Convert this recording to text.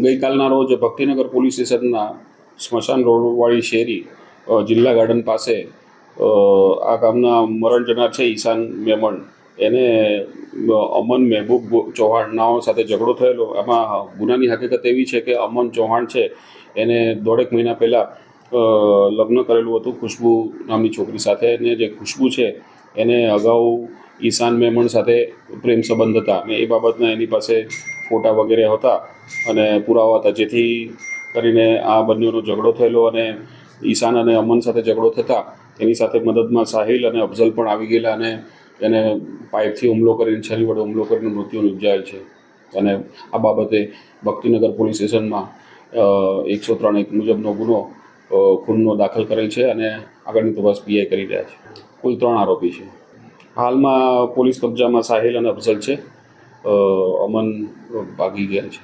ગઈકાલના રોજ ભક્તિનગર પોલીસ સ્ટેશનના સ્મશાન રોડવાળી શેરી જિલ્લા ગાર્ડન પાસે આ ગામના મરણ જનાર છે ઈશાન મેમણ, એને અમન મહેબૂબ ચૌહાણ નાઓ સાથે ઝઘડો થયેલો. આમાં ગુનાની હકીકત એવી છે કે અમન ચૌહાણ છે એને 1.5 મહિના પહેલાં લગ્ન કરેલું હતું ખુશ્બુ નામની છોકરી સાથે. અને જે ખુશ્બુ છે એને અગાઉ ઈશાન મેમણ સાથે પ્રેમ સંબંધ હતા અને એ બાબતના એની પાસે ફોટા વગેરે હતા અને પુરાવા હતા, જેથી કરીને આ બંનેનો ઝઘડો થયેલો. અને ઈશાન અને અમન સાથે ઝઘડો થતાં એની સાથે મદદમાં સાહિલ અને અફઝલ પણ આવી ગયેલા અને એને પાઇપથી હુમલો કરીને, છરી વડે હુમલો કરીને મૃત્યુ નિપજાયેલ છે. અને આ બાબતે ભક્તિનગર પોલીસ સ્ટેશનમાં 103(1) મુજબનો ગુનો ખૂનનો દાખલ કરેલ છે અને આગળની તપાસ પીઆઈ કરી રહ્યા છે. કુલ 3 આરોપી છે. હાલમાં પોલીસ કબજામાં સાહિલ અને અફઝલ છે. અમન ભાગી ગયા છે.